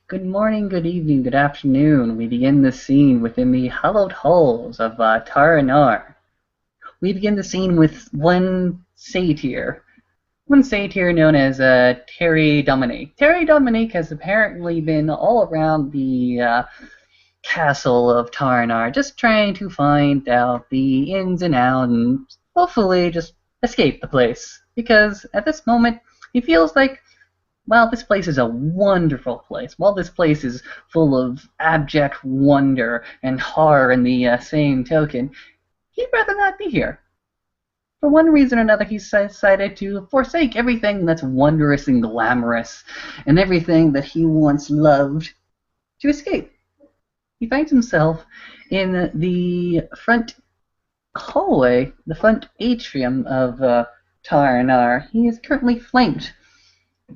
Good morning, good evening, good afternoon. We begin the scene within the hallowed halls of Taranar. We begin the scene with one satyr known as Terry Dominique. Terry Dominique has apparently been all around the castle of Taranar, just trying to find out the ins and outs and hopefully just escape the place. Because at this moment, he feels like while this place is a wonderful place, while this place is full of abject wonder and horror in the same token, he'd rather not be here. For one reason or another, he's decided to forsake everything that's wondrous and glamorous and everything that he once loved to escape. He finds himself in the front hallway, the front atrium of Tarnar. He is currently flanked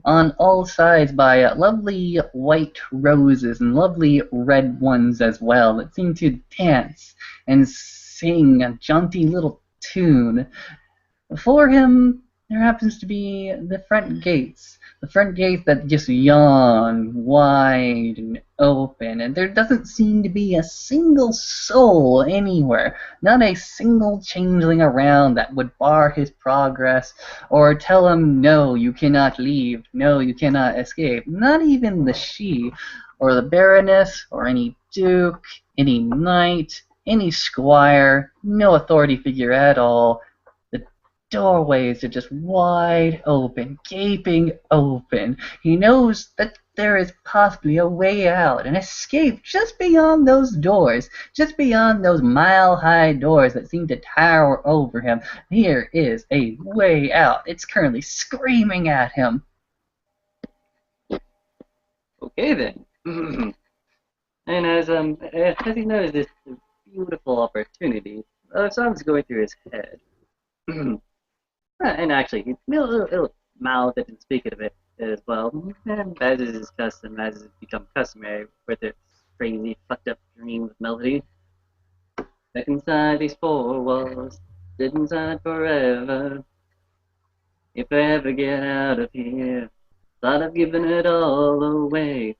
on all sides by lovely white roses and lovely red ones as well that seem to dance and sing a jaunty little tune. Before him, there happens to be the front gates that just yawn wide and open, and there doesn't seem to be a single soul anywhere, not a single changeling around that would bar his progress or tell him, no, you cannot leave, no, you cannot escape. Not even the she, or the baroness, or any duke, any knight, any squire, no authority figure at all. Doorways are just wide open, gaping open. He knows that there is possibly a way out, an escape just beyond those doors, just beyond those mile-high doors that seem to tower over him. Here is a way out. It's currently screaming at him. Okay then. And as he knows this beautiful opportunity, songs going through his head. And actually, he's a little mouthed and speaking of it as well. And as is his custom, as has become customary with its crazy, fucked up dream of melody. Back inside these four walls, sit inside forever. If I ever get out of here, thought of giving it all away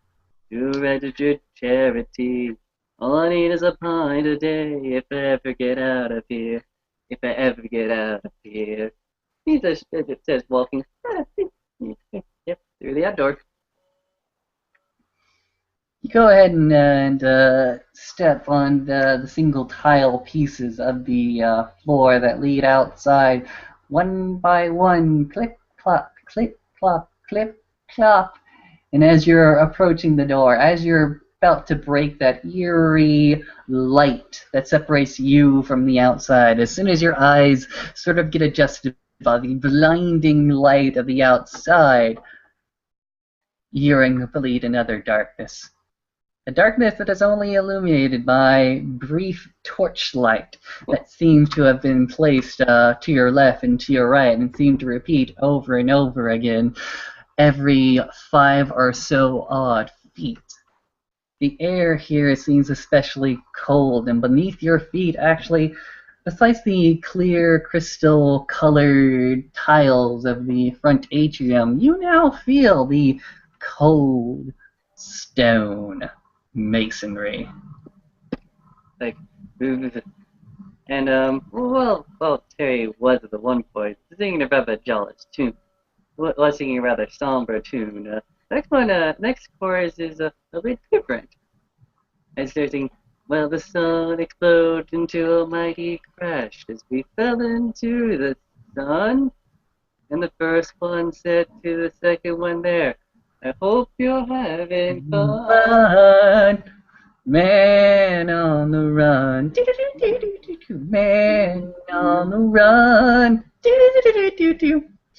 to a registered charity. All I need is a pint a day if I ever get out of here. If I ever get out of here. He just says walking yep, through the outdoor. You go ahead and step on the single tile pieces of the floor that lead outside, one by one, click, clop, click, clop, click, clop. And as you're approaching the door, as you're about to break that eerie light that separates you from the outside, as soon as your eyes sort of get adjusted by the blinding light of the outside, you're in complete and utter darkness. A darkness that is only illuminated by brief torchlight that seems to have been placed to your left and to your right and seem to repeat over and over again every 5 or so odd feet. The air here seems especially cold, and beneath your feet, actually, besides the clear crystal colored tiles of the front atrium, you now feel the cold stone masonry. Like, and well, Terry was at the one point singing a rather jealous tune. Was singing a rather somber tune. Next chorus is a bit different. As they're singing, well, the sun exploded into a mighty crash as we fell into the sun. And the first one said to the second one there, I hope you're having fun. Run, man on the run. Man on the run.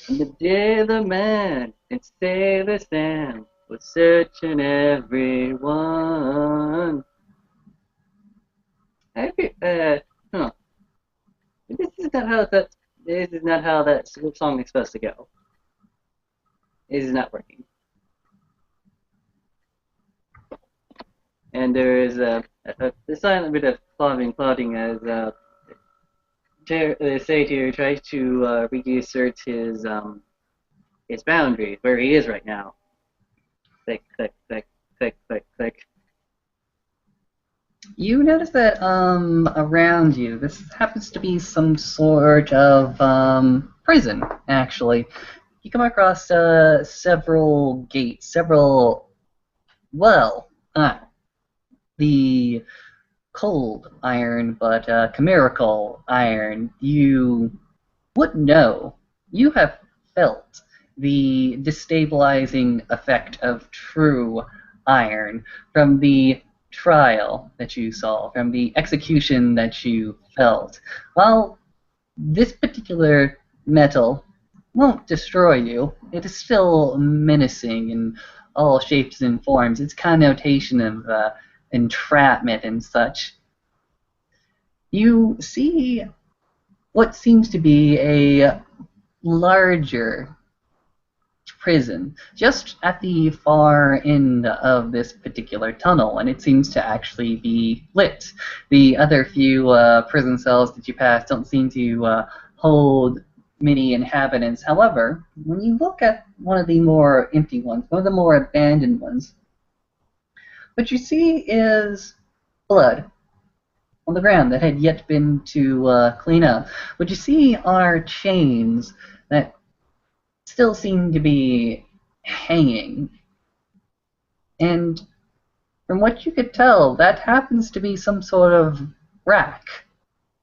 And the day the man and Sailor Sam was searching everyone. Huh. This is not how that song is supposed to go. It is not working. And there is a silent bit of plotting as the satyr tries to reassert his boundaries where he is right now. Click, click, click, click, Click. You notice that around you, this happens to be some sort of prison, actually. You come across several gates, several, well, the cold iron, but chimerical iron. You would know. You have felt the destabilizing effect of true iron from the trial that you saw, from the execution that you felt. While this particular metal won't destroy you, it is still menacing in all shapes and forms. Its connotation of entrapment and such. You see what seems to be a larger prison just at the far end of this particular tunnel, and it seems to actually be lit. The other few prison cells that you pass don't seem to hold many inhabitants. However, when you look at one of the more empty ones, one of the more abandoned ones, what you see is blood on the ground that had yet been to clean up. What you see are chains that still seem to be hanging. And from what you could tell, that happens to be some sort of rack,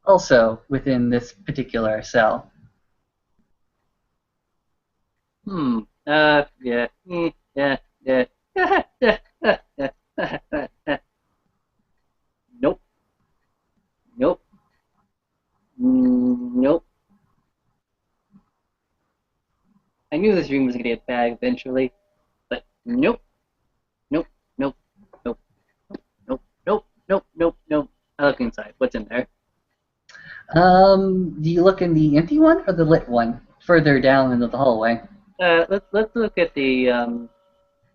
also within this particular cell. Yeah. Yeah. Yeah. Nope. Nope. Nope. I knew this dream was gonna get bad eventually, but nope. Nope. Nope. Nope. Nope. Nope. Nope. Nope. Nope. I look inside. What's in there? Do you look in the empty one or the lit one further down into the hallway? Let's look at the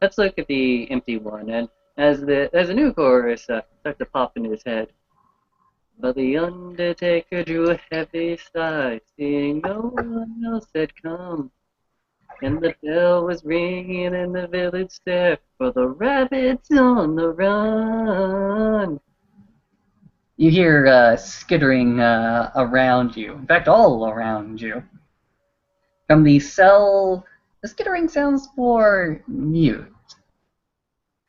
let's look at the empty one, and as the new chorus starts to pop in his head. But the Undertaker drew a heavy sigh, seeing no one else had come. And the bell was ringing in the village square for the rabbits on the run. You hear skittering around you. In fact, all around you. From the cell, the skittering sounds more mute.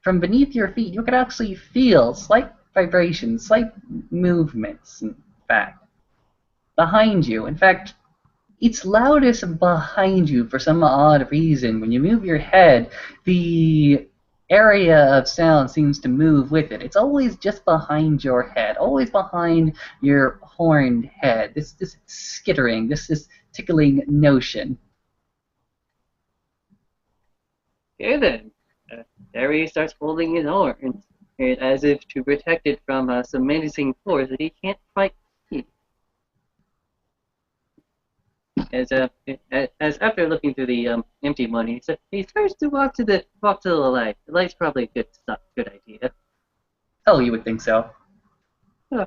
From beneath your feet, you could actually feel slight vibrations, slight movements, in fact, behind you. In fact, it's loudest behind you for some odd reason. When you move your head, the area of sound seems to move with it. It's always just behind your head, always behind your horned head. This skittering, this tickling notion. Okay then. Harry starts holding his horns, as if to protect it from some menacing force that he can't quite see. As as after looking through the empty one, he starts to walk to the light. The light's probably a good idea. Oh, you would think so. I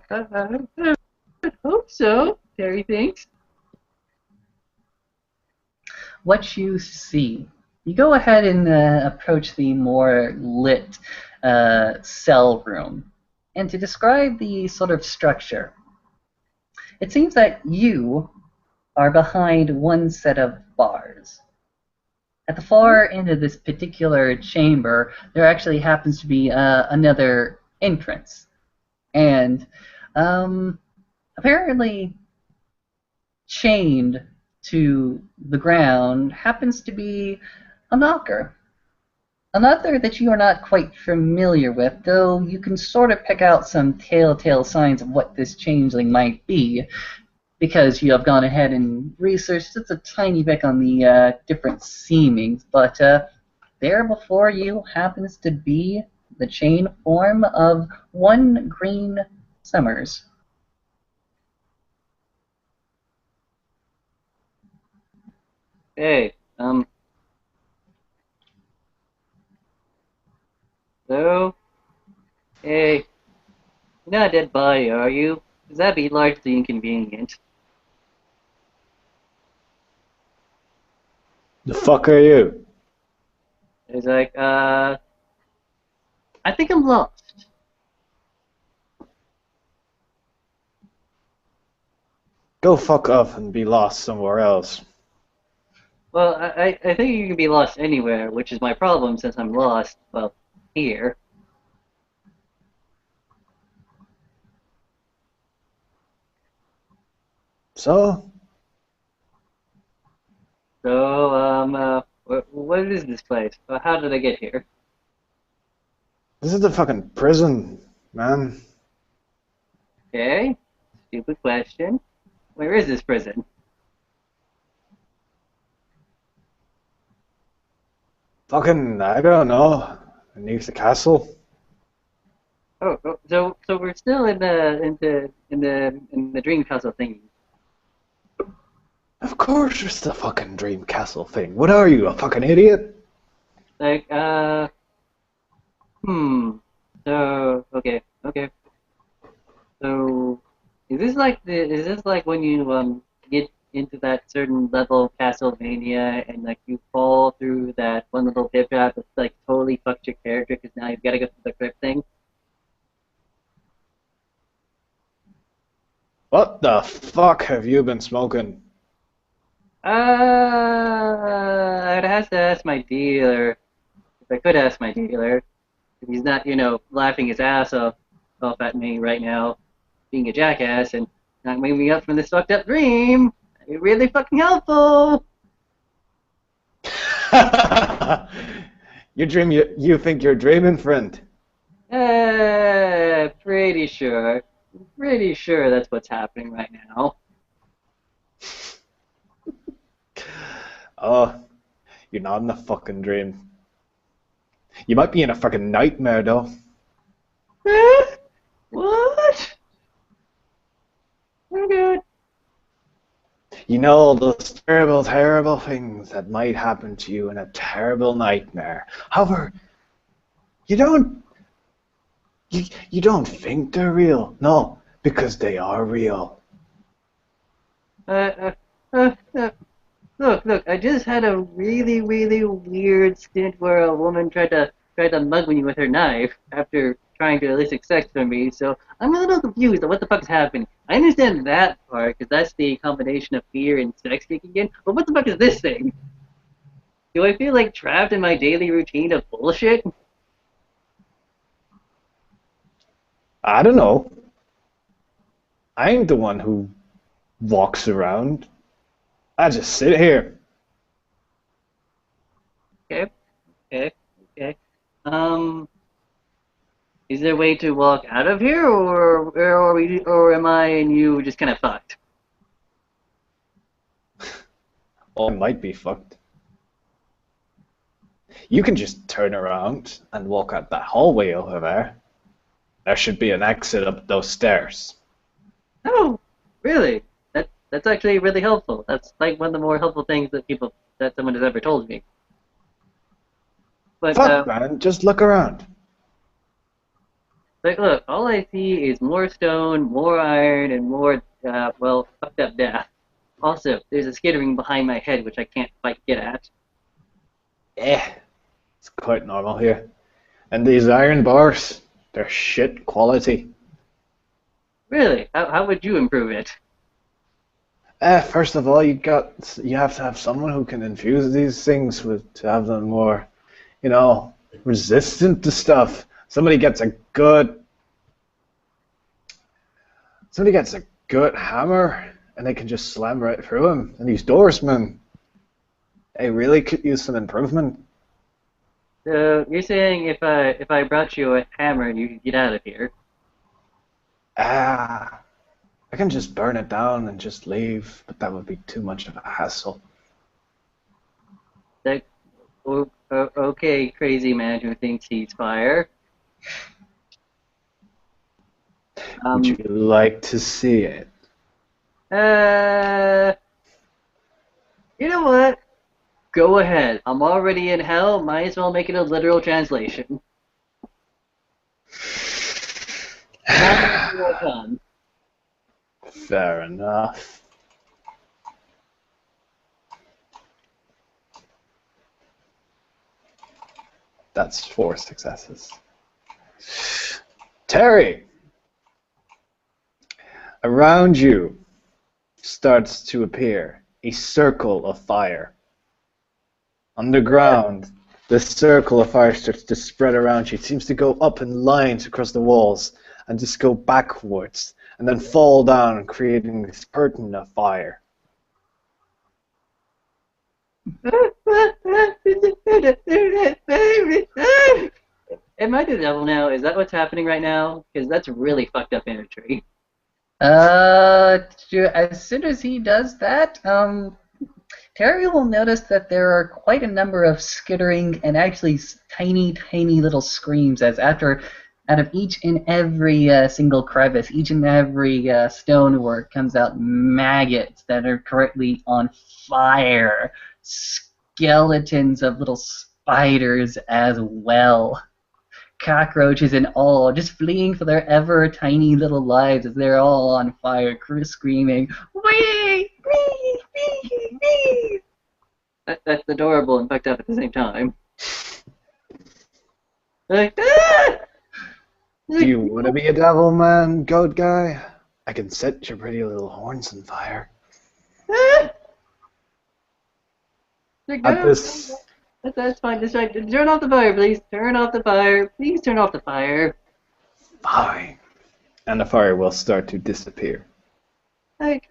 hope so. Harry thinks. What you see. You go ahead and approach the more lit cell room. And to describe the sort of structure, it seems that you are behind one set of bars. At the far end of this particular chamber, there actually happens to be another entrance. And apparently, chained to the ground happens to be a knocker. Another that you are not quite familiar with, though you can sort of pick out some telltale signs of what this changeling might be, because you have gone ahead and researched just a tiny bit on the different seemings, but there before you happens to be the chain form of one Green Summers. Hey, hello? Hey, you're not a dead body, are you? 'Cause that'd be largely inconvenient. The fuck are you? It's like, I think I'm lost. Go fuck off and be lost somewhere else. Well, I think you can be lost anywhere, which is my problem since I'm lost, well, here. So, So, what is this place? How did I get here? this is the fucking prison, man. Okay, stupid question. Where is this prison? Fucking, I don't know. Beneath the castle? So we're still in the dream castle thing. Of course it's the fucking dream castle thing. What are you, a fucking idiot? Like, hmm. So, okay. So, is this like when you get into that certain level of Castlevania and like you fall through that one little pit trap that's like totally fucked your character because now you've got to go through the crypt thing? What the fuck have you been smoking? I'd have to ask my dealer. If I could ask my dealer, if he's not, laughing his ass off at me right now, being a jackass and not waking me up from this fucked up dream. That'd be really fucking helpful. You think you're dreaming, friend? Pretty sure. Pretty sure that's what's happening right now. Oh, you're not in a fucking dream. You might be in a fucking nightmare, though. What? Oh god. You know those terrible, terrible things that might happen to you in a terrible nightmare. However, you don't you don't think they're real. No, because they are real. Uh, uh, uh, uh, look, I just had a really, really weird stint where a woman tried to mug me with her knife after trying to elicit sex from me. So I'm a little confused on what the fuck is happening. I understand that part because that's the combination of fear and sex kicking in. But what the fuck is this thing? Do I feel like trapped in my daily routine of bullshit? I don't know. I ain't the one who walks around. I just sit here. Okay, okay, okay. Um, is there a way to walk out of here, or am I and you just kind of fucked? Or I might be fucked. You can just turn around and walk out that hallway over there. There should be an exit up those stairs. Oh, really? That's actually really helpful. That's like one of the more helpful things that someone has ever told me. But Fuck, man, just look around. like, look, all I see is more stone, more iron, and more fucked up death. Also, there's a skittering behind my head which I can't quite get at. Eh, it's quite normal here. And these iron bars, they're shit quality. Really? How would you improve it? First of all, you have to have someone who can infuse these things with to have them more, resistant to stuff. Somebody gets a good hammer and they can just slam right through them. And these doors, man, they really could use some improvement. So you're saying if I brought you a hammer, you could get out of here? Ah, I can just burn it down and just leave, but that would be too much of a hassle. That okay, crazy man who thinks he's fire. Would you Um, like to see it? uh, you know what? Go ahead. I'm already in hell. Might as well make it a literal translation. Hammer will come. Fair enough. That's 4 successes. Terry, around you starts to appear a circle of fire. Underground, the circle of fire starts to spread around you. It seems to go up in lines across the walls and just go backwards and then fall down, creating this curtain of fire. Am I the devil now? Is that what's happening right now? Because that's really fucked up imagery. As soon as he does that, Terry will notice that there are quite a number of skittering and actually tiny, tiny little screams as after out of each and every single crevice, each and every stonework comes out maggots that are currently on fire, skeletons of little spiders as well, cockroaches and all, just fleeing for their ever tiny little lives as they're all on fire, screaming, "Wee! Wee! Wee! Wee!" That's adorable and fucked up at the same time. Like, ah! Do you want to be a devil man, goat guy? I can set your pretty little horns on fire. Ah! Like, At no, this, that's fine. That's right. Turn off the fire, please. Turn off the fire. Please turn off the fire. fine. And the fire will start to disappear. Like,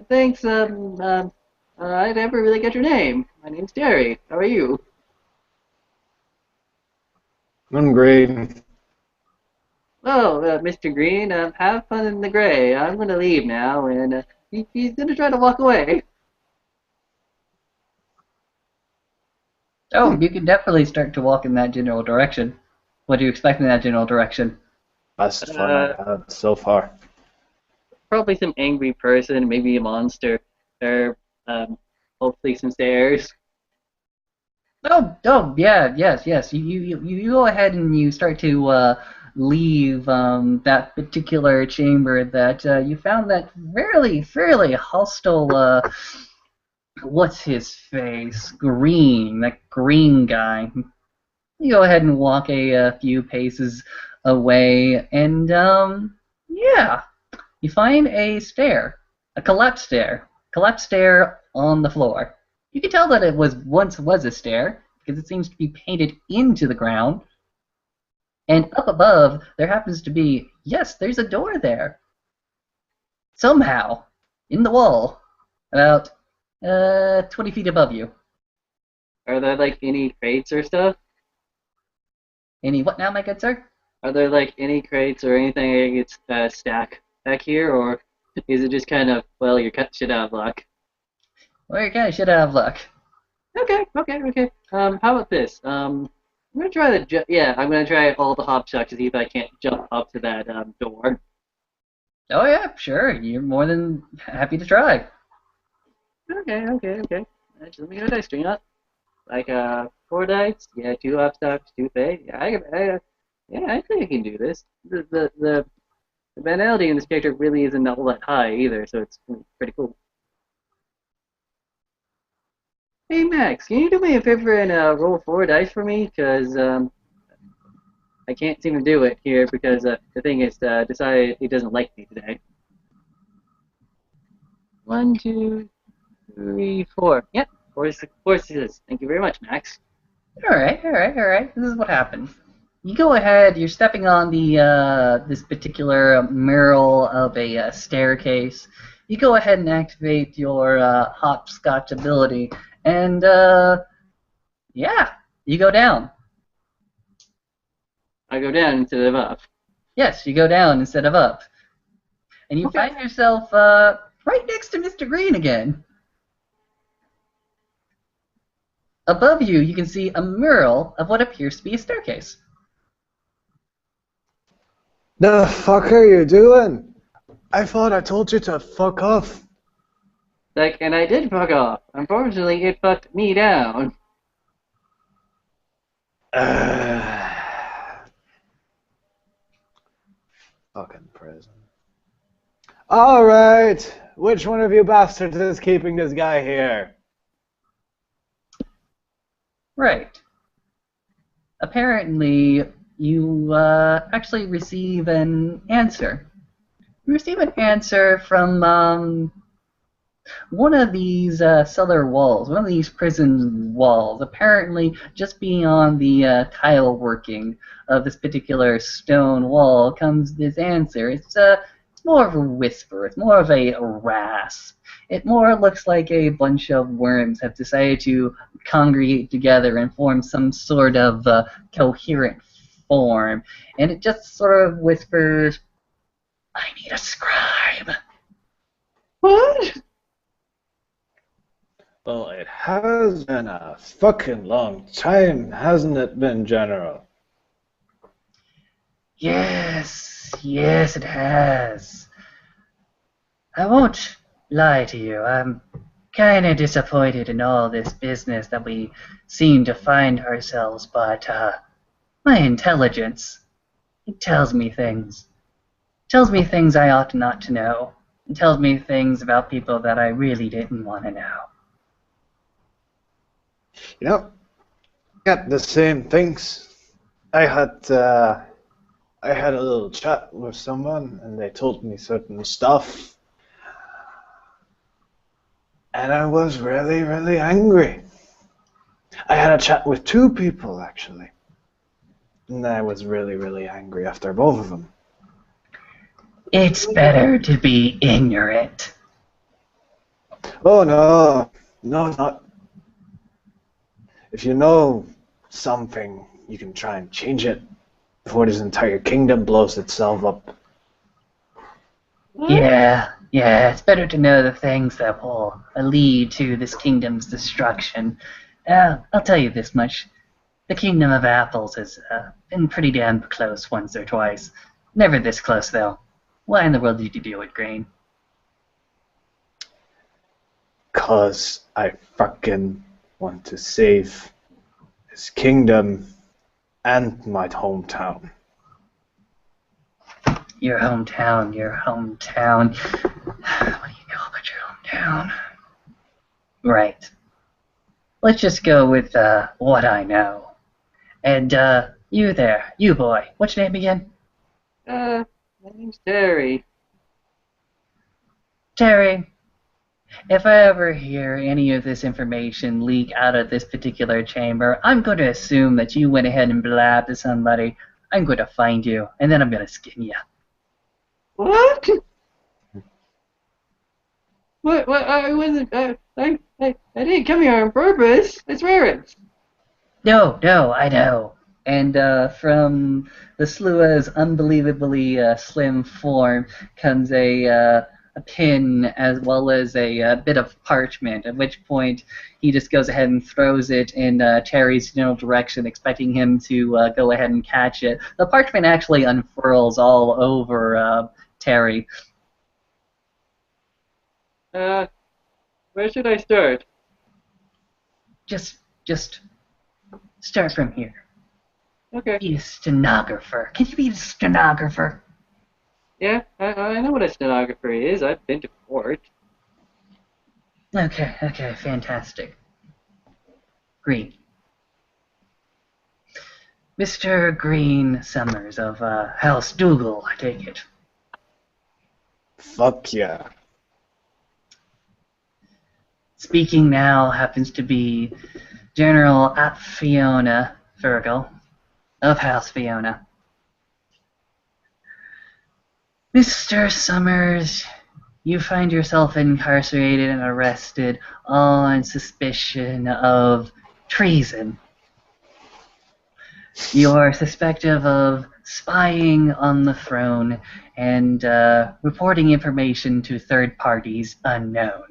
thanks. I never really get your name. My name's Jerry. How are you? I'm Grean. Oh, Mr. Grean, have fun in the gray. I'm gonna leave now, and he's gonna try to walk away. Oh, you can definitely start to walk in that general direction. What do you expect in that general direction? Best fun I've had so far. Probably some angry person, maybe a monster, or hopefully some stairs. Yeah, yes. You go ahead and you start to leave that particular chamber that you found that fairly hostile. What's his face? Grean, that green guy. You go ahead and walk a few paces away, and yeah, you find a stair, a collapsed stair on the floor. You can tell that it once was a stair because it seems to be painted into the ground. And up above, there happens to be, yes, there's a door there. Somehow, in the wall, about 20 feet above you. Are there like any crates or stuff? Any what now, my good sir? Are there like any crates or anything I could stack back here, or is it just kind of, well, you're cut shit out of luck? Well, you're kind of shit out of luck. Okay. How about this? I'm gonna try I'm gonna try all the hop shots to see if I can't jump up to that door. Oh yeah, sure. You're more than happy to try. Okay. Just let me get a dice string up. Like 4 dice. Yeah, 2 hop stocks, 2 fade. Yeah, I think I can do this. The banality in this character really isn't all that high either, so it's pretty cool. Hey Max, can you do me a favor and roll 4 dice for me? Because I can't seem to do it here because the thing is decided he doesn't like me today. 1, 2, 3, 4. Yep, four successes. Thank you very much, Max. All right. This is what happens. You go ahead. You're stepping on the this particular mural of a staircase. You go ahead and activate your hopscotch ability, and yeah, you go down. I go down instead of up. Yes, you go down instead of up, and you Okay. find yourself right next to Mr. Green again. Above you, you can see a mural of what appears to be a staircase. The fuck are you doing? I thought I told you to fuck off. Like, and I did fuck off. Unfortunately, it fucked me down. Fucking prison. Alright, which one of you bastards is keeping this guy here? Right. apparently you actually receive an answer. You receive an answer from one of these cellar walls, one of these prison walls. Apparently, just beyond the tile working of this particular stone wall comes this answer. It's more of a whisper. It's more of a rasp. It more looks like a bunch of worms have decided to congregate together and form some sort of coherent form. And it just sort of whispers, "I need a scribe." What? Well, it has been a fucking long time, hasn't it been, General? Yes, yes, it has. I won't lie to you. I'm kind of disappointed in all this business that we seem to find ourselves, but my intelligence, it tells me things. It tells me things I ought not to know. It tells me things about people that I really didn't want to know. You know, got the same things. I had a little chat with someone, and they told me certain stuff, and I was really, really angry. I had a chat with two people, actually, and I was really, really angry after both of them. It's better to be ignorant. Oh, no, no, it's not. If you know something, you can try and change it before this entire kingdom blows itself up. Yeah, it's better to know the things that will lead to this kingdom's destruction. I'll tell you this much. The kingdom of apples has been pretty damn close once or twice. Never this close, though. Why in the world did you do it, Grean? 'Cause I fucking want to save this kingdom and my hometown. Your hometown, your hometown. What do you know about your hometown? Right. Let's just go with what I know. And you there, you boy. What's your name again? My name's Terry. Terry. If I ever hear any of this information leak out of this particular chamber, I'm going to assume that you went ahead and blabbed to somebody. I'm going to find you, and then I'm going to skin you. What? What? I wasn't. I didn't come here on purpose. I swear it. No, I know. And from the Slua's unbelievably slim form comes a pin as well as a bit of parchment, at which point he just goes ahead and throws it in Terry's general direction, expecting him to go ahead and catch it. The parchment actually unfurls all over Terry. Where should I start? Just start from here. Okay. Be a stenographer. Can you be a stenographer? Yeah, I know what a stenographer is. I've been to court. Okay, fantastic. Grean. Mr. Grean Summers of House Dougal, I take it. Fuck yeah. Speaking now happens to be General Fiona Virgil of House Fiona. Mr. Summers, you find yourself incarcerated and arrested on suspicion of treason. You are suspected of spying on the throne and reporting information to third parties unknown.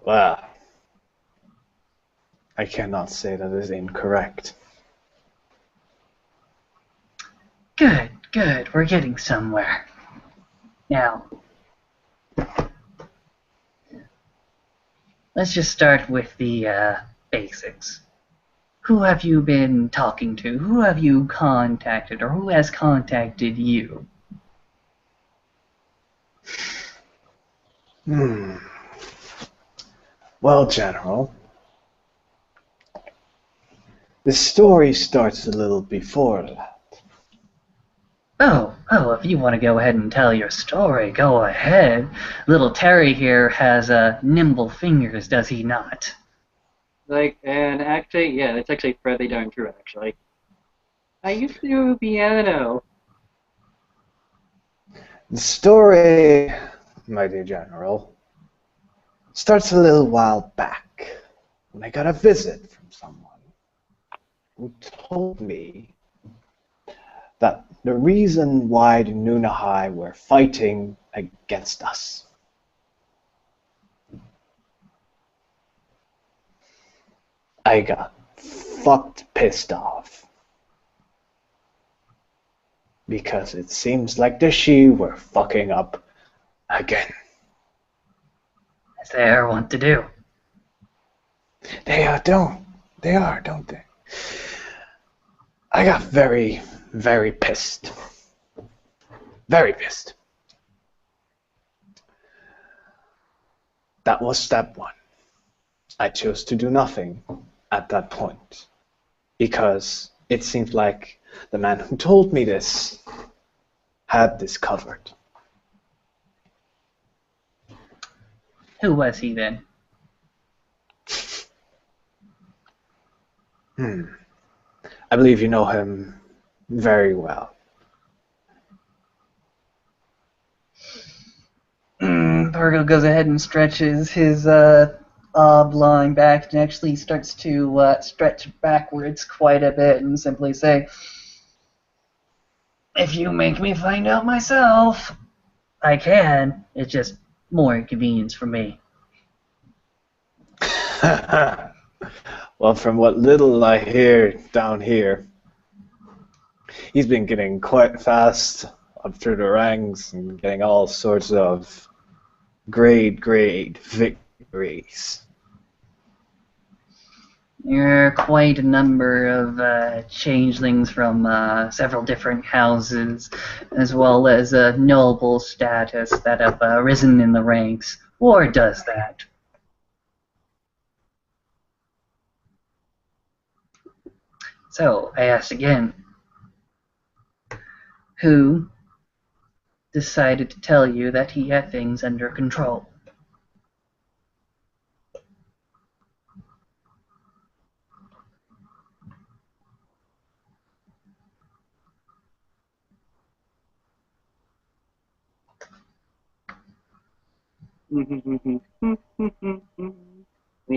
Well, I cannot say that is incorrect. Good. We're getting somewhere. Now, let's just start with the basics. Who have you been talking to? Who have you contacted, or who has contacted you? Well, General, The story starts a little before that. Oh, if you want to go ahead and tell your story, go ahead. Little Terry here has nimble fingers, does he not? And actually, yeah, it's actually fairly darn true, actually. I used to do piano. The story, my dear General, starts a little while back when I got a visit from someone who told me that the reason why the Nunahai were fighting against us. I got fucked pissed off. Because it seems like the Shi were fucking up again. As they are wont to do. They are, don't they? I got very, very pissed. Very pissed. That was step one. I chose to do nothing at that point. Because it seemed like the man who told me this had this covered. Who was he then? I believe you know him very well. Virgo goes ahead and stretches his oblong back and actually starts to stretch backwards quite a bit and simply say, if you make me find out myself, I can. It's just more inconvenience for me. Well, from what little I hear down here, he's been getting quite fast up through the ranks and getting all sorts of great victories. There are quite a number of changelings from several different houses, as well as noble status that have risen in the ranks. War does that. So, I ask again, who decided to tell you that he had things under control? We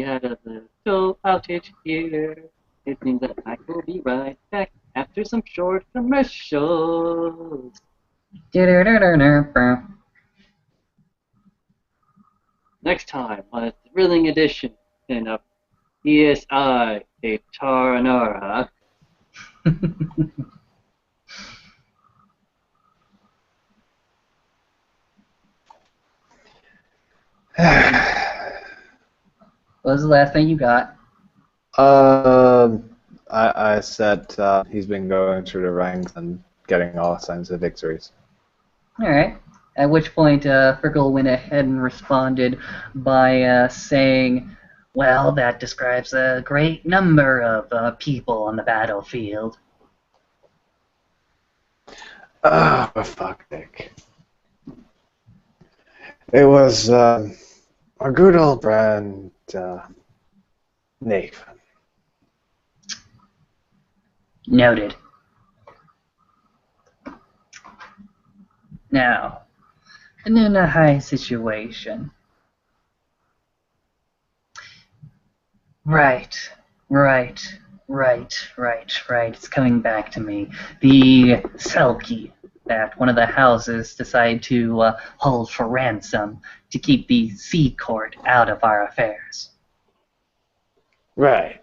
had a little outage here. It means that I will be right back after some short commercials. Next time on a thrilling edition of ESI a Taranara. What was the last thing you got? I said he's been going through the ranks and getting all kinds of victories. Alright. At which point, Frickle went ahead and responded by saying, well, that describes a great number of people on the battlefield. Oh, for fuck's sake. It was our good old friend, Nathan. Noted. Now, the Nunahai situation. Right. It's coming back to me. The Selkie that one of the houses decided to hold for ransom to keep the Sea Court out of our affairs. Right.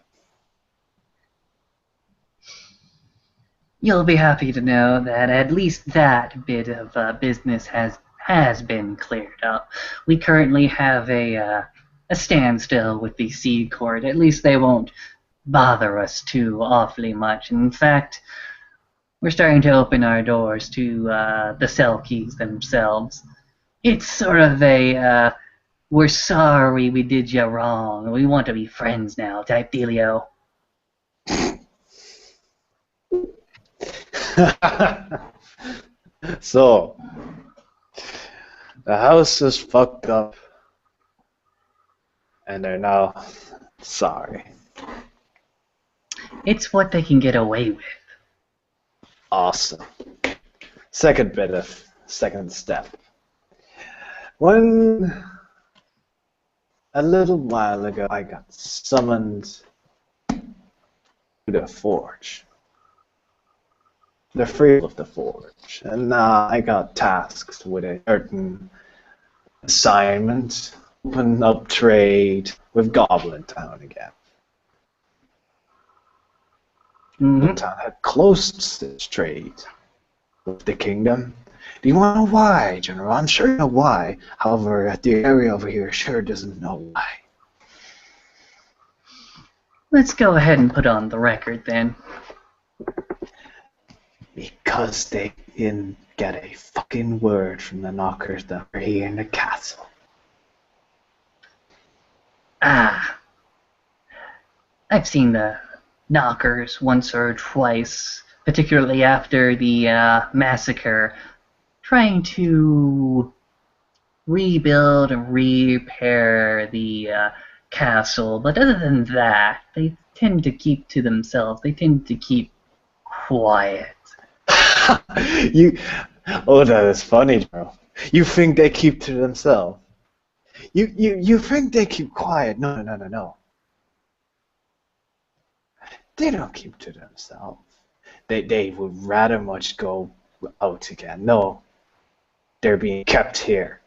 You'll be happy to know that at least that bit of business has been cleared up. We currently have a standstill with the Sea Court. At least they won't bother us too awfully much. In fact, we're starting to open our doors to the Selkies themselves. It's sort of a we're sorry we did you wrong. We want to be friends now type dealio. So, the house is fucked up, and they're now sorry. It's what they can get away with. Awesome. Second step. When a little while ago I got summoned to the forge. The free of the forge. And now I got tasked with a certain assignment. Open up trade with Goblin Town again. Goblin Town had closed its trade with the kingdom. Do you want to know why, General? I'm sure you know why. However, the area over here sure doesn't know why. Let's go ahead and put on the record then. Because they didn't get a fucking word from the knockers that were here in the castle. Ah. I've seen the knockers once or twice, particularly after the massacre, trying to rebuild and repair the castle. But other than that, they tend to keep to themselves. They tend to keep quiet. Oh, that is funny, General. You think they keep to themselves? You think they keep quiet? No. They don't keep to themselves. They would rather much go out again. No, they're being kept here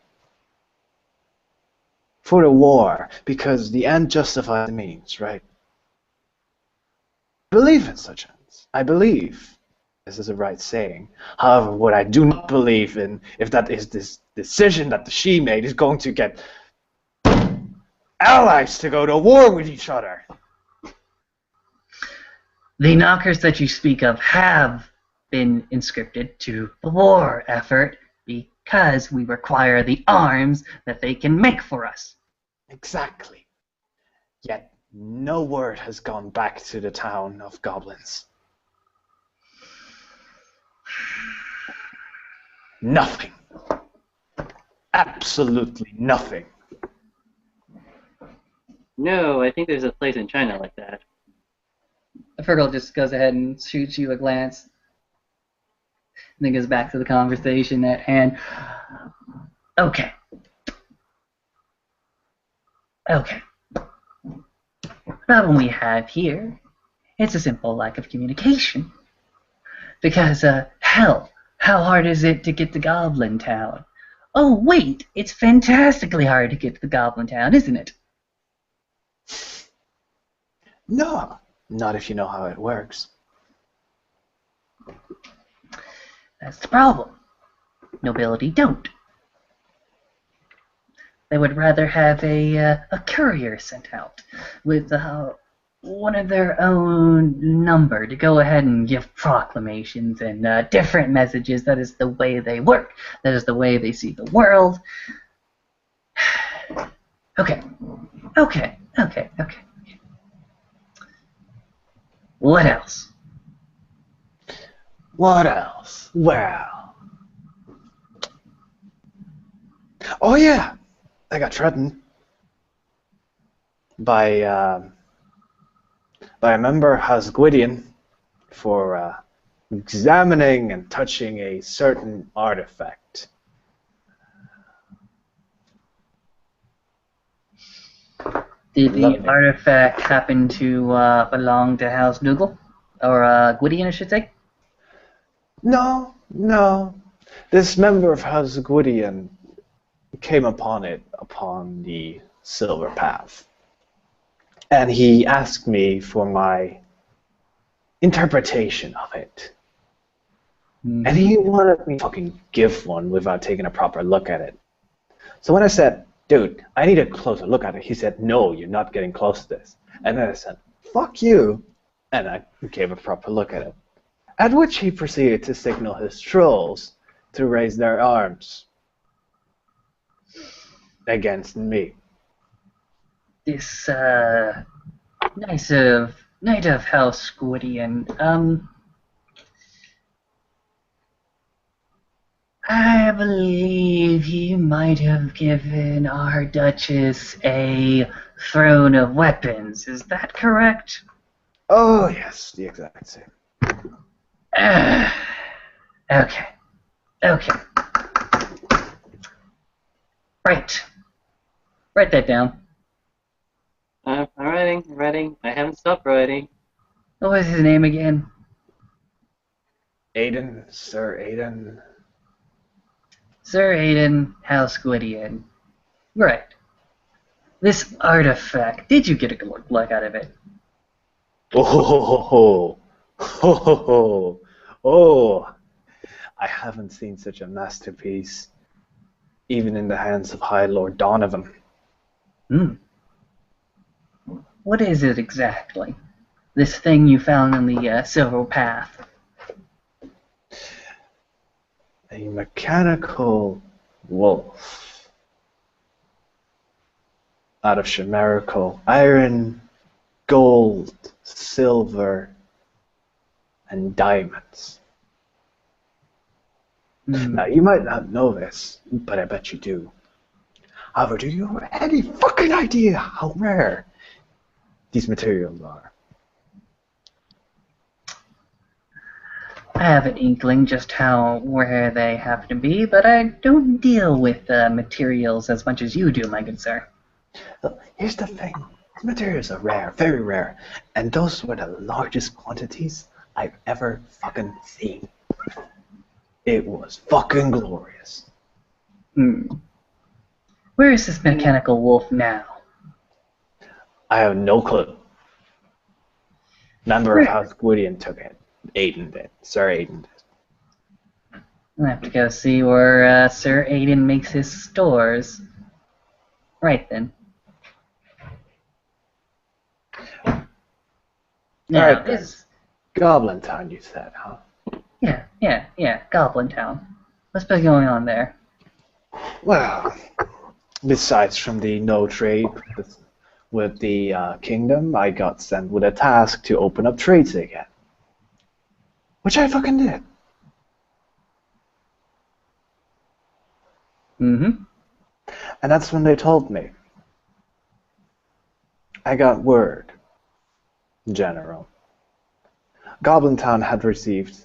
for the war because the end justifies the means, right? I believe in such ends. I believe this is a right saying. However, what I do not believe in, if that is this decision that she made, is going to get allies to go to war with each other. The knockers that you speak of have been inscripted to the war effort because we require the arms that they can make for us. Exactly. Yet no word has gone back to the town of goblins. Nothing. Absolutely nothing. No, I think there's a place in China like that. Fergal just goes ahead and shoots you a glance, and then goes back to the conversation at hand. Okay. The problem we have here, it's a simple lack of communication. Because, hell, how hard is it to get to Goblin Town? Oh, wait, it's fantastically hard to get to the Goblin Town, isn't it? No, not if you know how it works. That's the problem. Nobility don't. They would rather have a courier sent out with one of their own number to go ahead and give proclamations and different messages. That is the way they work. That is the way they see the world. Okay. What else? What else? Well. Oh yeah, I got threatened by a member of House Gwydion for examining and touching a certain artifact. Did the artifact happen to belong to House Dougal? Or Gwydion, I should say? No. This member of House Gwydion came upon it upon the Silver Path. And he asked me for my interpretation of it. Mm-hmm. And he wanted me to fucking give one without taking a proper look at it. So when I said, dude, I need a closer look at it, he said, no, you're not getting close to this. And then I said, fuck you. And I gave a proper look at it. At which he proceeded to signal his trolls to raise their arms against me. This knight of House Gwydion, I believe he might have given our Duchess a throne of weapons. Is that correct? Oh, yes, the exact same. Okay. Okay. Right. Write that down. I'm writing. I haven't stopped writing. What was his name again? Aiden, Sir Aiden. Sir Aiden House-Gwydion. Right. This artifact, did you get a good look out of it? Oh, ho, ho, ho, ho, ho, ho. Oh, I haven't seen such a masterpiece, even in the hands of High Lord Donovan. Hmm. What is it exactly? This thing you found in the Silver Path. A mechanical wolf out of chimerical iron, gold, silver, and diamonds. Hmm. Now, you might not know this, but I bet you do. However, do you have any fucking idea how rare these materials are? I have an inkling just how rare they happen to be, but I don't deal with materials as much as you do, my good sir. Look, here's the thing. These materials are rare, very rare, and those were the largest quantities I've ever fucking seen. It was fucking glorious. Hmm. Where is this mechanical wolf now? I have no clue. Member of Where? House Gwydion took it. Aiden did. Sir Aiden did. I'll have to go see where Sir Aiden makes his stores. Right then. Now, Alright then. is Goblin Town, you said, huh? yeah, Goblin Town. What's been going on there? Well, besides from the no trade with the kingdom, I got sent with a task to open up trades again. Which I fucking did. Mm-hmm. And that's when they told me. I got word, General. Goblin Town had received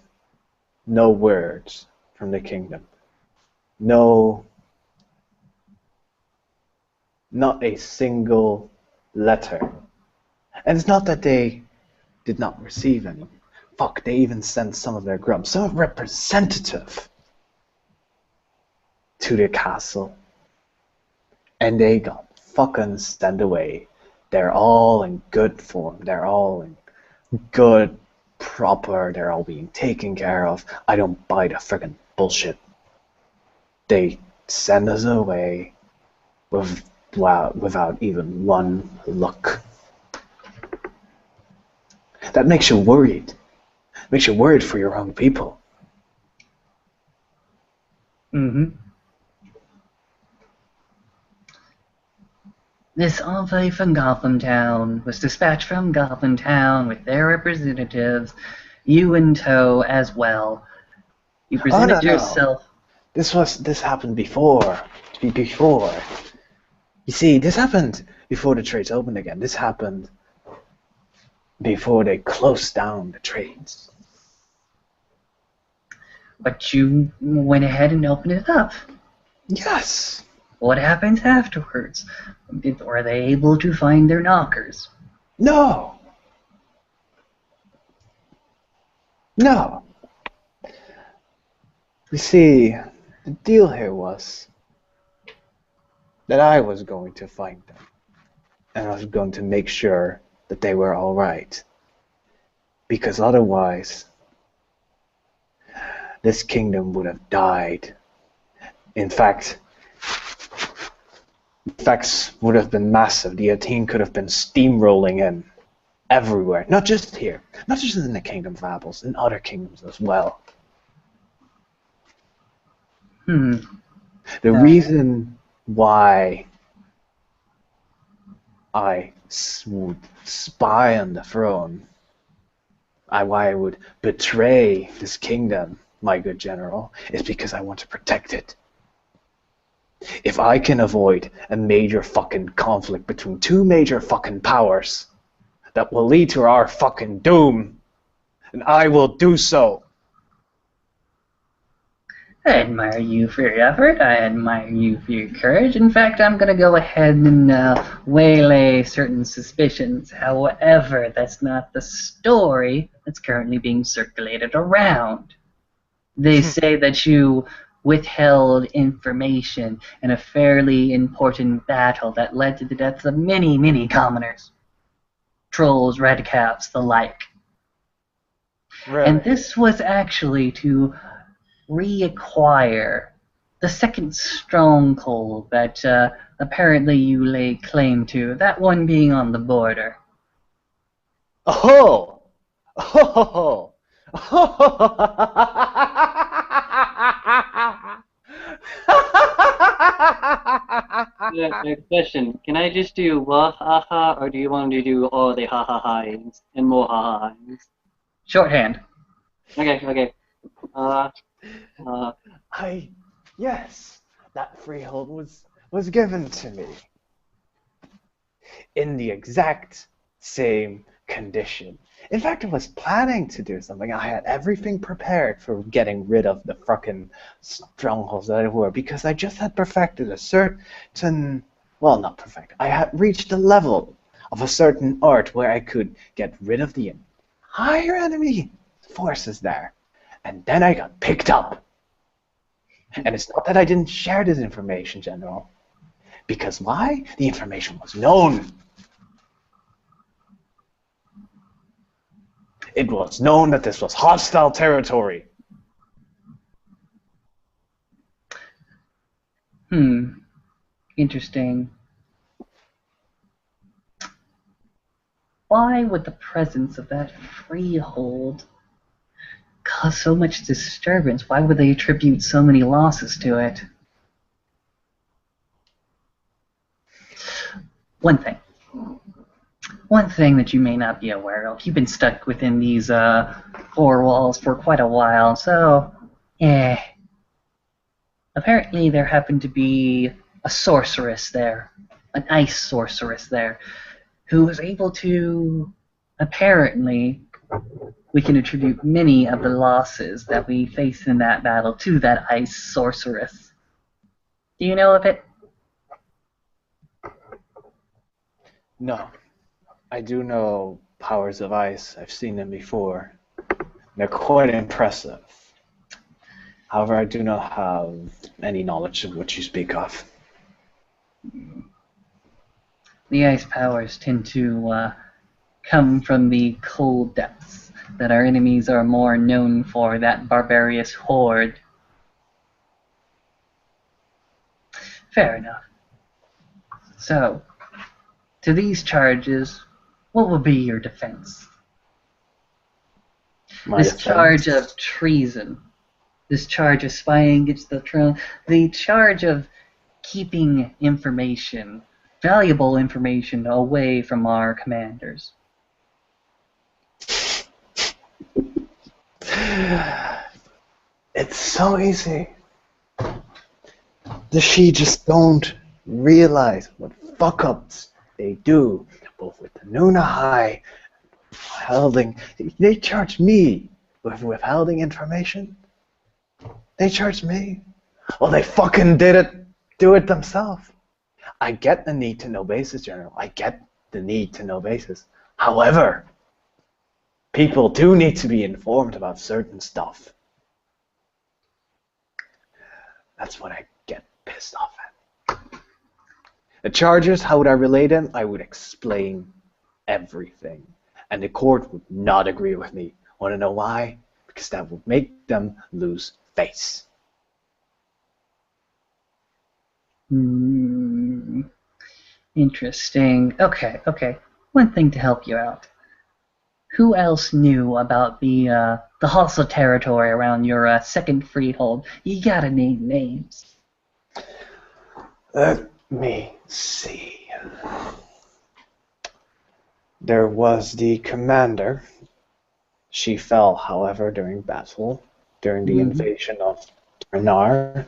no words from the kingdom. No, not a single letter. And it's not that they did not receive any. Fuck, they even sent some of their grubs, some representative to the castle. And they got fucking sent away. They're all in good form. They're all in good, proper, they're all being taken care of. I don't buy the friggin' bullshit. They send us away without even one look. That makes you worried. Makes you worried for your own people. Mm-hmm. This envoy from Gotham Town was dispatched from Gotham Town with their representatives, you in tow as well. You Oh no presented no. yourself. This happened before. Before. You see, this happened before the trades opened again. This happened before they closed down the trades. But you went ahead and opened it up. Yes. What happens afterwards? Were they able to find their knockers? No. No. You see, the deal here was that I was going to find them. And I was going to make sure that they were alright. Because otherwise, this kingdom would have died. In fact, the effects would have been massive. The Athene could have been steamrolling in everywhere. Not just here. Not just in the Kingdom of Apples, in other kingdoms as well. Hmm. The reason why I would spy on the throne, why I would betray this kingdom, my good general, is because I want to protect it. If I can avoid a major fucking conflict between two major fucking powers that will lead to our fucking doom, then I will do so. I admire you for your effort. I admire you for your courage. In fact, I'm going to go ahead and waylay certain suspicions. However, that's not the story that's currently being circulated around. They say that you withheld information in a fairly important battle that led to the deaths of many, many commoners. Trolls, redcaps, the like. Really? And this was actually to reacquire the second stronghold that apparently you lay claim to, that one being on the border. Oh! Oh! Question: can I just do wah ha ha, or do you want me to do all the ha ha ha's and more ha ha ha's? Shorthand. Okay. Yes, that freehold was given to me in the exact same condition. In fact, I was planning to do something. I had everything prepared for getting rid of the fucking strongholds that I were, because I just had perfected a certain, well, not perfect. I had reached the level of a certain art where I could get rid of the entire enemy forces there. And then I got picked up. And it's not that I didn't share this information, General. Because why? The information was known. It was known that this was hostile territory. Interesting. Why would the presence of that freehold cause so much disturbance? Why would they attribute so many losses to it? One thing that you may not be aware of. You've been stuck within these four walls for quite a while, so yeah. Apparently there happened to be a sorceress there, an ice sorceress there, who was able to, apparently, we can attribute many of the losses that we faced in that battle to that ice sorceress. Do you know of it? No. I do know powers of ice. I've seen them before. They're quite impressive. However, I do not have any knowledge of what you speak of. The ice powers tend to come from the cold depths that our enemies are more known for, that barbarous horde. Fair enough. So, to these charges, what will be your defense? This charge of treason, this charge of spying against the throne, the charge of keeping information, valuable information, away from our commanders. It's so easy. The she just don't realize what fuck-ups they do, both with the Nuna High and withholding. They charge me with withholding information. They charge me. Well, they fucking do it themselves. I get the need to know basis, General. I get the need to know basis. However, people do need to be informed about certain stuff. That's what I get pissed off at. The charges, how would I relay them? I would explain everything. And the court would not agree with me. Want to know why? Because that would make them lose face. Interesting. Okay. One thing to help you out. Who else knew about the hostile territory around your second freehold? You gotta name names. Let me see. There was the commander. She fell, however, during battle. during the invasion of Tarnar.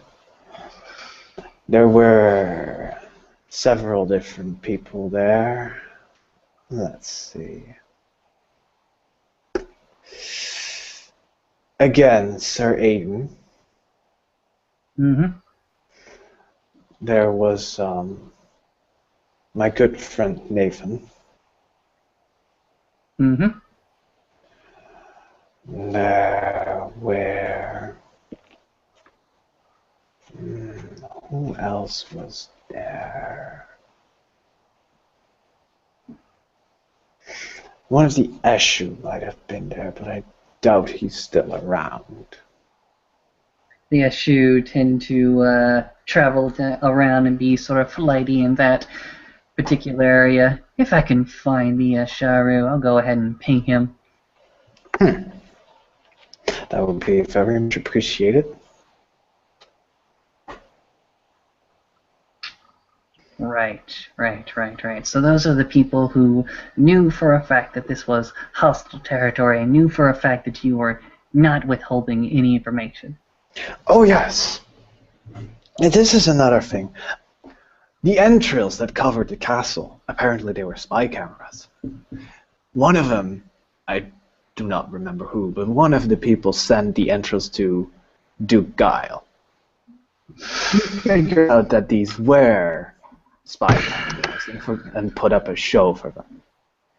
There were several different people there. Let's see. Again, Sir Aiden. Mm-hmm. There was my good friend Nathan. Mm-hmm. There were... who else was there? One of the Eshu might have been there, but I doubt he's still around. The Eshu tend to travel around and be sort of flighty in that particular area. If I can find the Sharu, I'll go ahead and ping him. That would be very much appreciated. Right. So those are the people who knew for a fact that this was hostile territory, and knew for a fact that you were not withholding any information. Oh yes. And this is another thing. The entrails that covered the castle, apparently they were spy cameras. One of them, I do not remember who, but one of the people sent the entrails to Duke Guile. He figured out that these were spy cameras and put up a show for them,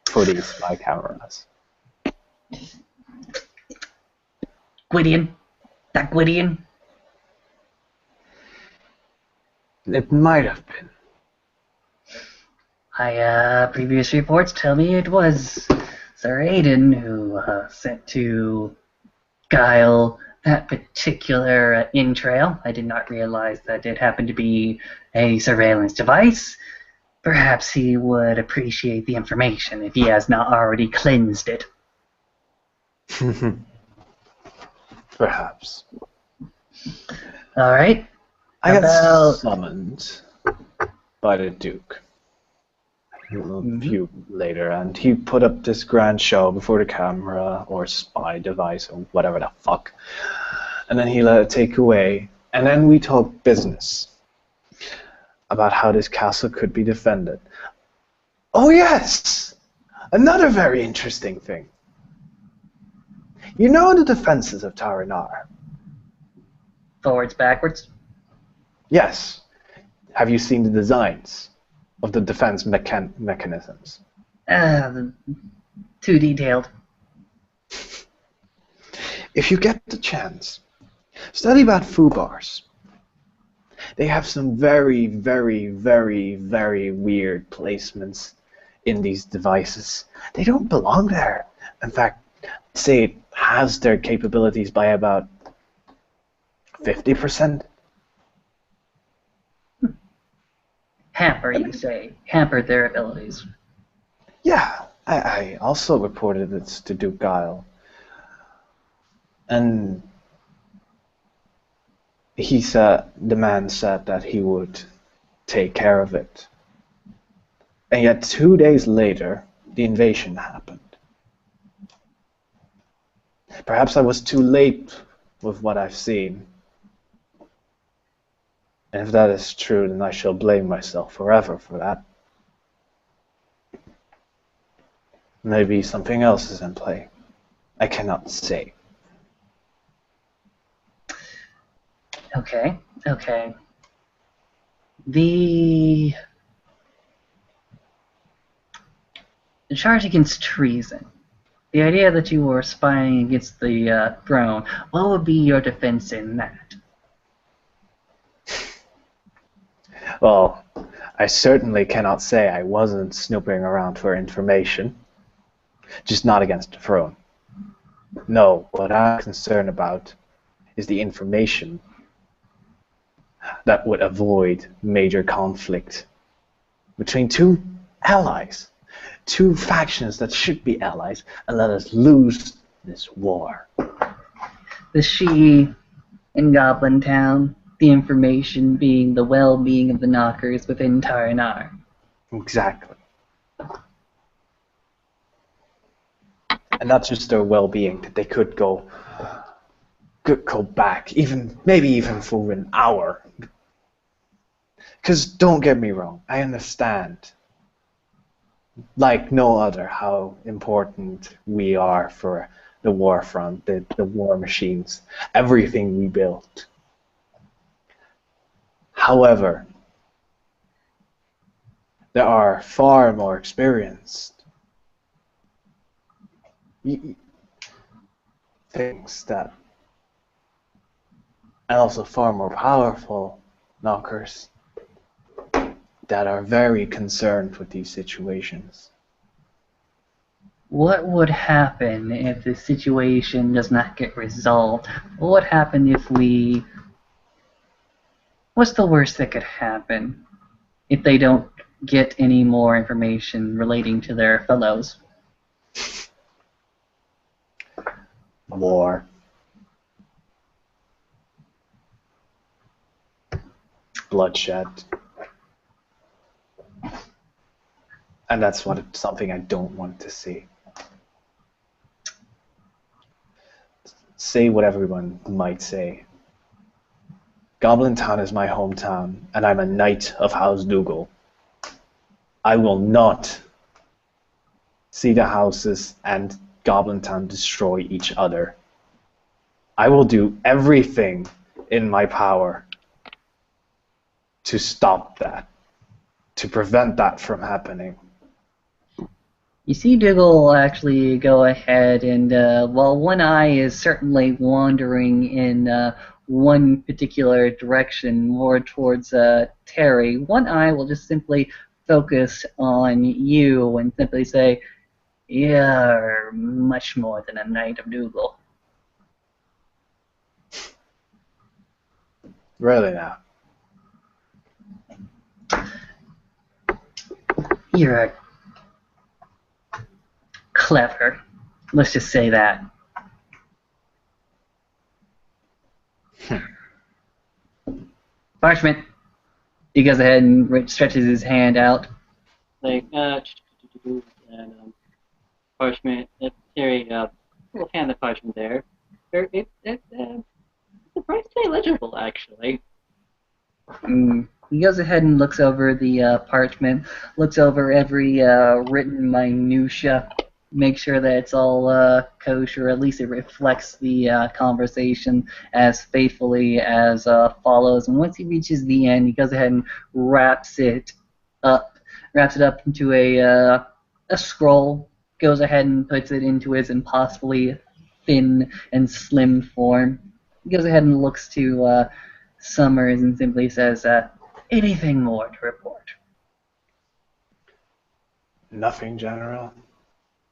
for these spy cameras. Gwydion? That Gwydion? It might have been. Previous reports tell me it was Sir Aiden who sent to Guile that particular entrail. I did not realize that it happened to be a surveillance device. Perhaps he would appreciate the information if he has not already cleansed it. Perhaps. All right. I got summoned by the Duke a few later, and he put up this grand show before the camera or spy device or whatever the fuck, and then he let it take away, and then we talked business about how this castle could be defended. Oh yes! Another very interesting thing. You know the defenses of Taranar? Forwards, backwards. Yes. Have you seen the designs of the defense mechanisms? Too detailed. If you get the chance, study about Fubars. They have some very, very, very, very weird placements in these devices. They don't belong there. In fact, I'd say it has their capabilities by about 50%. Hamper, you say. Hamper their abilities. Yeah, I also reported this to Duke Guile. And the man said that he would take care of it. And yet 2 days later, the invasion happened. Perhaps I was too late with what I've seen. And if that is true, then I shall blame myself forever for that. Maybe something else is in play. I cannot say. Okay. The charge against treason. The idea that you were spying against the throne, what would be your defense in that? Well, I certainly cannot say I wasn't snooping around for information. Just not against the throne. No, what I'm concerned about is the information that would avoid major conflict between two allies, two factions that should be allies, and let us lose this war. The Sidhe in Goblin Town, the information being the well-being of the knockers within Taranar. Exactly. And not just their well-being, that they could go go back, maybe even for an hour. Because don't get me wrong, I understand, like no other, how important we are for the war front, the war machines, everything we built. However, there are far more experienced things that, and also far more powerful knockers that are very concerned with these situations. What would happen if the situation does not get resolved? What would happen if we... What's the worst that could happen if they don't get any more information relating to their fellows? War. Bloodshed. And that's something I don't want to see. Say what everyone might say. Goblin Town is my hometown, and I'm a knight of House Dougal. I will not see the houses and Goblin Town destroy each other. I will do everything in my power to stop that, to prevent that from happening. You see Dougal actually go ahead and, while one eye is certainly wandering in one particular direction, more towards Terry, one eye will just simply focus on you and simply say, "You're much more than a knight of Dougal." Really now. You're clever. Let's just say that. Parchment. He goes ahead and stretches his hand out. Like, and parchment, Terry, will hand the parchment there. It's surprisingly legible, actually. He goes ahead and looks over the parchment, looks over every written minutia, make sure that it's all kosher, at least it reflects the conversation as faithfully as follows. And once he reaches the end, he goes ahead and wraps it up into a scroll, goes ahead and puts it into his impossibly thin and slim form. He goes ahead and looks to Summers and simply says, "Anything more to report?" Nothing, General.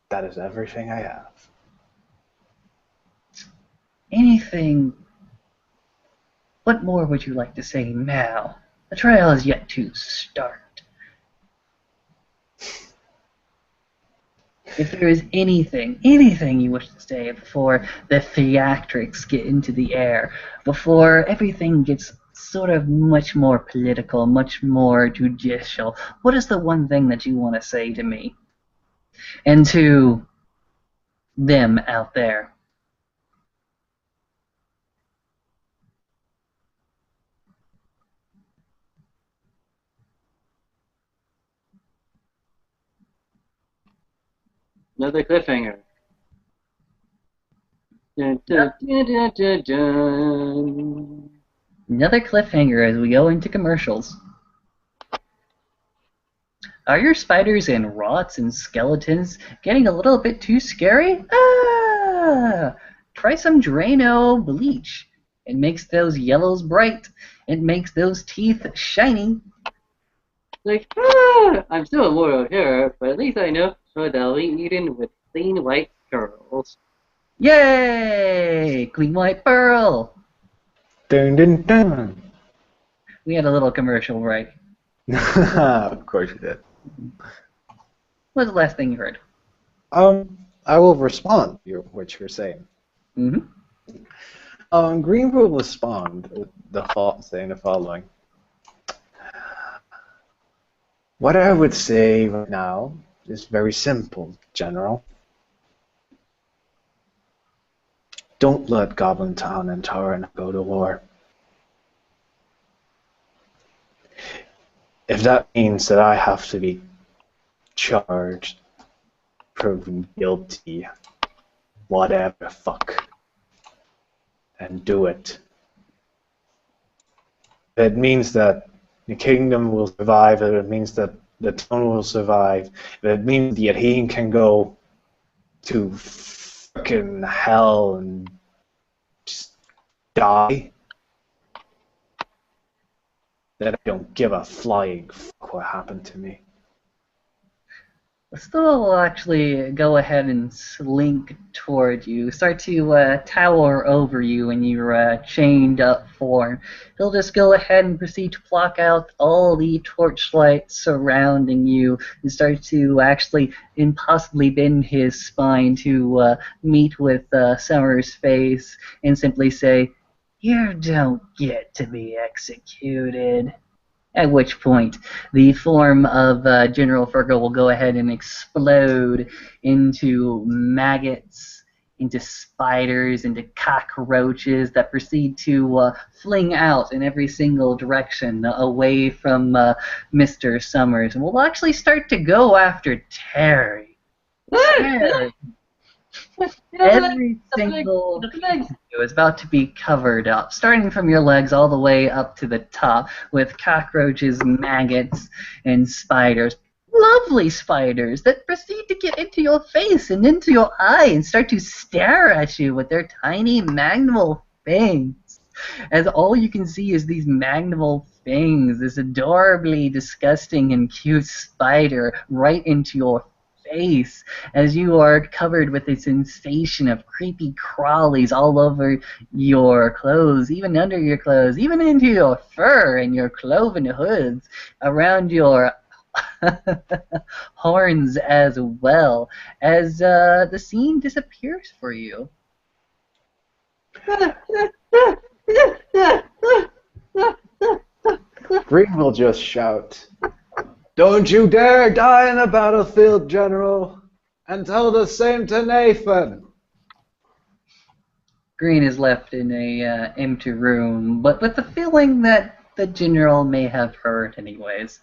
That is everything I have. Anything? What more would you like to say now? The trial is yet to start. If there is anything you wish to say before the theatrics get into the air, before everything gets sort of much more political, much more judicial, what is the one thing that you want to say to me? And to them out there? Another cliffhanger. Dun, dun, dun, dun, dun, dun. Another cliffhanger as we go into commercials. Are your spiders and rots and skeletons getting a little bit too scary? Try some Drano bleach. It makes those yellows bright. It makes those teeth shiny. Like, I'm still a mortal here, but at least I know that I'll be eaten with clean white girls. Yay! Clean white pearl. Dun dun dun. We had a little commercial break. Of course you did. What was the last thing you heard? I will respond to what you're saying. Mm-hmm. Grean will respond with saying the following. What I would say right now is very simple, General. Don't let Goblin Town and Taran go to war. If that means that I have to be charged, proven guilty, whatever, fuck, and do it. If it means that the kingdom will survive, if it means that the town will survive, if it means that he can go to fucking hell and just die, then I don't give a flying fuck what happened to me. Stoa will actually go ahead and slink toward you, start to tower over you in your chained up form. He'll just go ahead and proceed to block out all the torchlight surrounding you and start to actually impossibly bend his spine to meet with Summer's face and simply say, "You don't get to be executed." At which point, the form of General Fergal will go ahead and explode into maggots, into spiders, into cockroaches that proceed to fling out in every single direction away from Mr. Summers. And we'll actually start to go after Terry. Terry. Every single is about to be covered up, starting from your legs all the way up to the top, with cockroaches, maggots, and spiders. Lovely spiders that proceed to get into your face and into your eye and start to stare at you with their tiny magnimal fangs. As all you can see is these magnimal fangs, this adorably disgusting and cute spider right into your face, as you are covered with a sensation of creepy crawlies all over your clothes, even under your clothes, even into your fur and your cloven hoods, around your horns as well, as the scene disappears for you. Grean will just shout, "Don't you dare die in the battlefield, General, and tell the same to Nathan." Grean is left in a empty room, but with the feeling that the general may have heard anyways,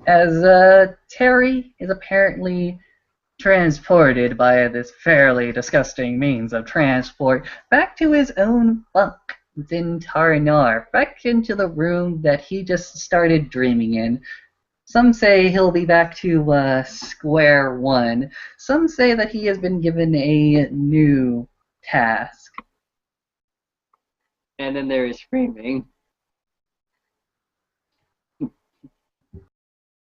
as Terry is apparently transported by this fairly disgusting means of transport back to his own bunk within Taranar, back into the room that he just started dreaming in. Some say he'll be back to square one. Some say that he has been given a new task. And then there is screaming.